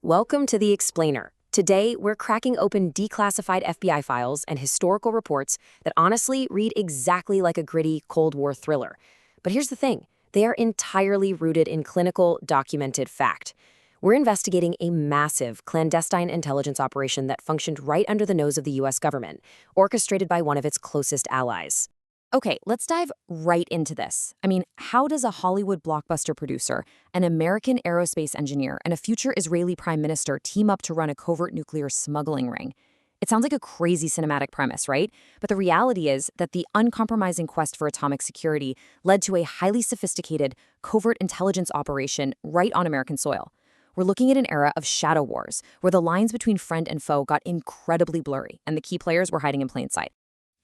Welcome to The Explainer. Today, we're cracking open declassified FBI files and historical reports that honestly read exactly like a gritty Cold War thriller. But here's the thing, they are entirely rooted in clinical, documented fact. We're investigating a massive clandestine intelligence operation that functioned right under the nose of the U.S. government, orchestrated by one of its closest allies. Okay, let's dive right into this. How does a Hollywood blockbuster producer, an American aerospace engineer, and a future Israeli prime minister team up to run a covert nuclear smuggling ring? It sounds like a crazy cinematic premise, right? But the reality is that the uncompromising quest for atomic security led to a highly sophisticated, covert intelligence operation right on American soil. We're looking at an era of shadow wars, where the lines between friend and foe got incredibly blurry, and the key players were hiding in plain sight.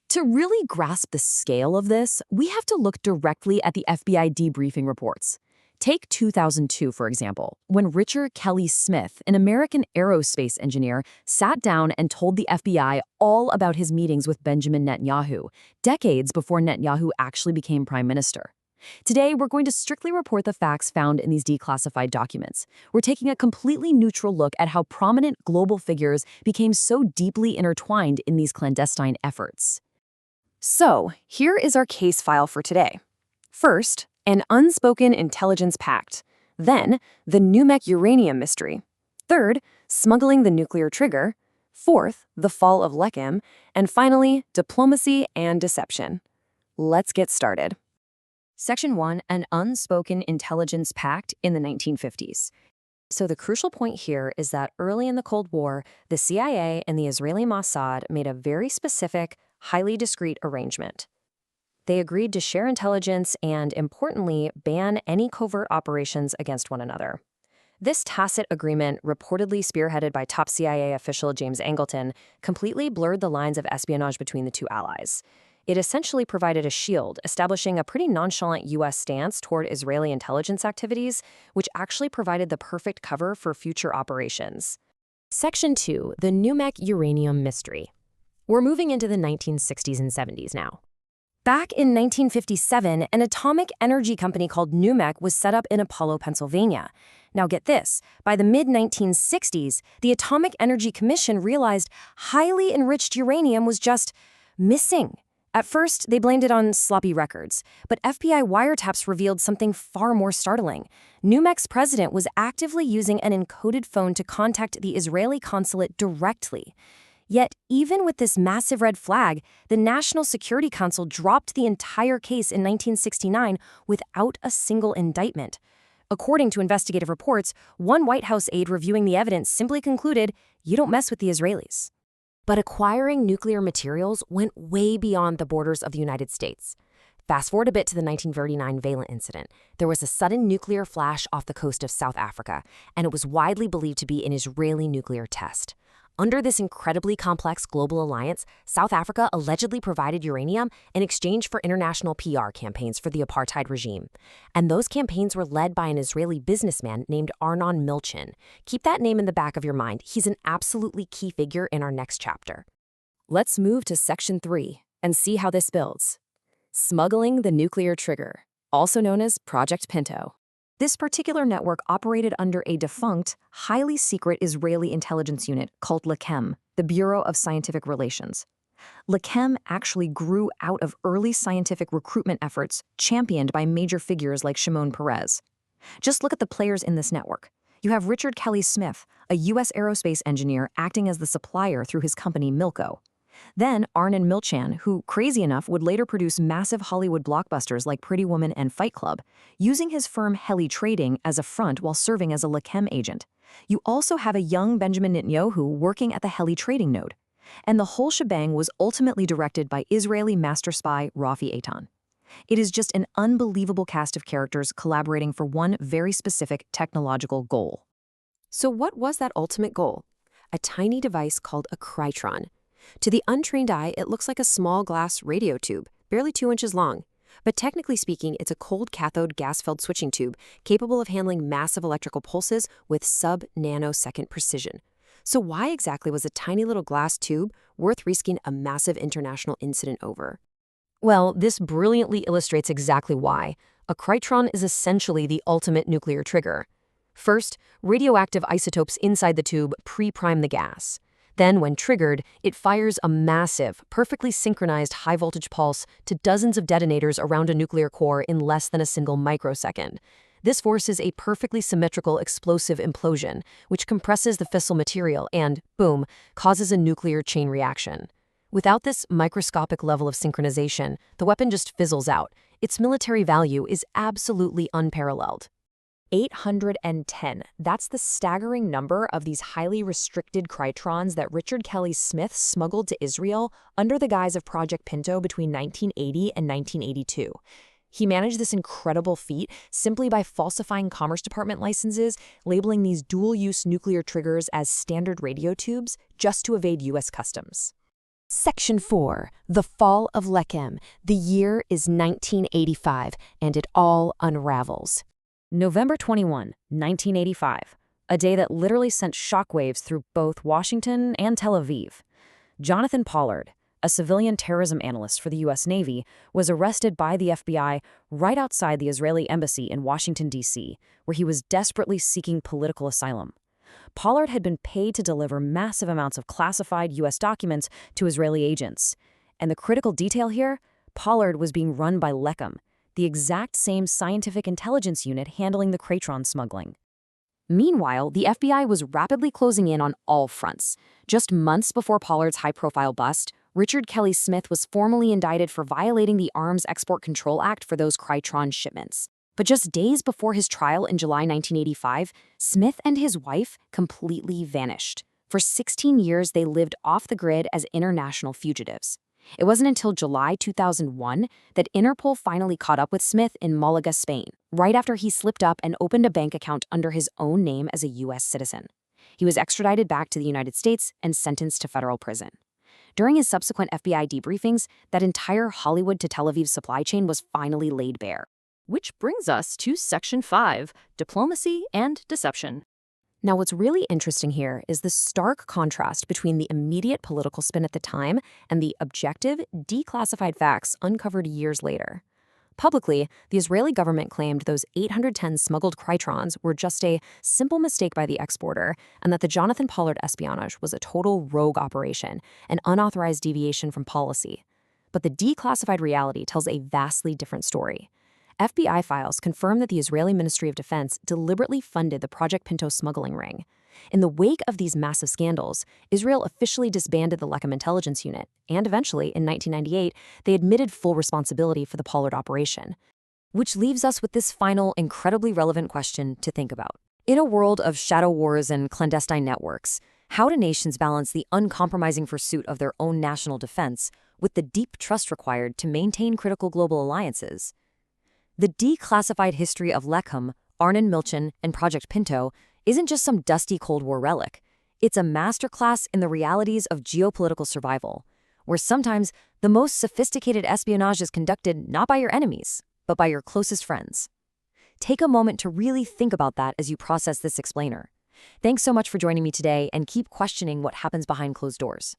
To really grasp the scale of this, we have to look directly at the FBI debriefing reports. Take 2002, for example, when Richard Kelly Smith, an American aerospace engineer, sat down and told the FBI all about his meetings with Benjamin Netanyahu, decades before Netanyahu actually became prime minister. Today, we're going to strictly report the facts found in these declassified documents. We're taking a completely neutral look at how prominent global figures became so deeply intertwined in these clandestine efforts. So, here is our case file for today. First, an unspoken intelligence pact. Then, the NUMEC uranium mystery. Third, smuggling the nuclear trigger. Fourth, the fall of Lekem. And finally, diplomacy and deception. Let's get started. Section 1, an unspoken intelligence pact in the 1950s. So the crucial point here is that early in the Cold War, the CIA and the Israeli Mossad made a very specific, highly discreet arrangement. They agreed to share intelligence and, importantly, ban any covert operations against one another. This tacit agreement, reportedly spearheaded by top CIA official James Angleton, completely blurred the lines of espionage between the two allies. It essentially provided a shield, establishing a pretty nonchalant U.S. stance toward Israeli intelligence activities, which actually provided the perfect cover for future operations. Section 2, the NUMEC uranium mystery. We're moving into the 1960s and 70s now. Back in 1957, an atomic energy company called NUMEC was set up in Apollo, Pennsylvania. Now get this, by the mid-1960s, the Atomic Energy Commission realized highly enriched uranium was just missing. At first, they blamed it on sloppy records, but FBI wiretaps revealed something far more startling. NUMEC's president was actively using an encoded phone to contact the Israeli consulate directly. Yet, even with this massive red flag, the National Security Council dropped the entire case in 1969 without a single indictment. According to investigative reports, one White House aide reviewing the evidence simply concluded, "You don't mess with the Israelis." But acquiring nuclear materials went way beyond the borders of the United States. Fast forward a bit to the 1939 Valent incident. There was a sudden nuclear flash off the coast of South Africa, and it was widely believed to be an Israeli nuclear test. Under this incredibly complex global alliance, South Africa allegedly provided uranium in exchange for international PR campaigns for the apartheid regime. And those campaigns were led by an Israeli businessman named Arnon Milchan. Keep that name in the back of your mind. He's an absolutely key figure in our next chapter. Let's move to Section 3 and see how this builds. Smuggling the nuclear trigger, also known as Project Pinto. This particular network operated under a defunct, highly secret Israeli intelligence unit called Lekem, the Bureau of Scientific Relations. Lekem actually grew out of early scientific recruitment efforts championed by major figures like Shimon. Just look at the players in this network. You have Richard Kelly Smith, a U.S. aerospace engineer acting as the supplier through his company Milco. Then Arnon Milchan, who, crazy enough, would later produce massive Hollywood blockbusters like Pretty Woman and Fight Club, using his firm Heli Trading as a front while serving as a Lekem agent. You also have a young Benjamin Netanyahu working at the Heli Trading node. And the whole shebang was ultimately directed by Israeli master spy Rafi Eitan. It is just an unbelievable cast of characters collaborating for one very specific technological goal. So what was that ultimate goal? A tiny device called a krytron. To the untrained eye, it looks like a small glass radio tube, barely 2 inches long. But technically speaking, it's a cold cathode gas-filled switching tube capable of handling massive electrical pulses with sub-nanosecond precision. So why exactly was a tiny little glass tube worth risking a massive international incident over? Well, this brilliantly illustrates exactly why. A krytron is essentially the ultimate nuclear trigger. First, radioactive isotopes inside the tube pre-prime the gas. Then, when triggered, it fires a massive, perfectly synchronized high-voltage pulse to dozens of detonators around a nuclear core in less than a single microsecond. This forces a perfectly symmetrical explosive implosion, which compresses the fissile material and, boom, causes a nuclear chain reaction. Without this microscopic level of synchronization, the weapon just fizzles out. Its military value is absolutely unparalleled. 810. That's the staggering number of these highly restricted krytrons that Richard Kelly Smith smuggled to Israel under the guise of Project Pinto between 1980 and 1982. He managed this incredible feat simply by falsifying Commerce Department licenses, labeling these dual-use nuclear triggers as standard radio tubes just to evade U.S. customs. Section 4. The Fall of Lekem. The year is 1985, and it all unravels. November 21, 1985, a day that literally sent shockwaves through both Washington and Tel Aviv. Jonathan Pollard, a civilian terrorism analyst for the U.S. Navy, was arrested by the FBI right outside the Israeli embassy in Washington, D.C., where he was desperately seeking political asylum. Pollard had been paid to deliver massive amounts of classified U.S. documents to Israeli agents. And the critical detail here? Pollard was being run by Lekem, the exact same scientific intelligence unit handling the krytron smuggling. Meanwhile, the FBI was rapidly closing in on all fronts. Just months before Pollard's high-profile bust, Richard Kelly Smith was formally indicted for violating the Arms Export Control Act for those krytron shipments. But just days before his trial in July 1985, Smith and his wife completely vanished. For 16 years, they lived off the grid as international fugitives. It wasn't until July 2001 that Interpol finally caught up with Smith in Malaga, Spain, right after he slipped up and opened a bank account under his own name as a U.S. citizen. He was extradited back to the United States and sentenced to federal prison. During his subsequent FBI debriefings, that entire Hollywood to Tel Aviv supply chain was finally laid bare. Which brings us to Section 5, Diplomacy and Deception. Now, what's really interesting here is the stark contrast between the immediate political spin at the time and the objective, declassified facts uncovered years later. Publicly, the Israeli government claimed those 810 smuggled krytrons were just a simple mistake by the exporter, and that the Jonathan Pollard espionage was a total rogue operation, an unauthorized deviation from policy. But the declassified reality tells a vastly different story. FBI files confirm that the Israeli Ministry of Defense deliberately funded the Project Pinto smuggling ring. In the wake of these massive scandals, Israel officially disbanded the Lekem intelligence unit, and eventually, in 1998, they admitted full responsibility for the Pollard operation. Which leaves us with this final, incredibly relevant question to think about. In a world of shadow wars and clandestine networks, how do nations balance the uncompromising pursuit of their own national defense with the deep trust required to maintain critical global alliances? The declassified history of Lekem, Arnon Milchan, and Project Pinto isn't just some dusty Cold War relic. It's a masterclass in the realities of geopolitical survival, where sometimes the most sophisticated espionage is conducted not by your enemies, but by your closest friends. Take a moment to really think about that as you process this explainer. Thanks so much for joining me today, and keep questioning what happens behind closed doors.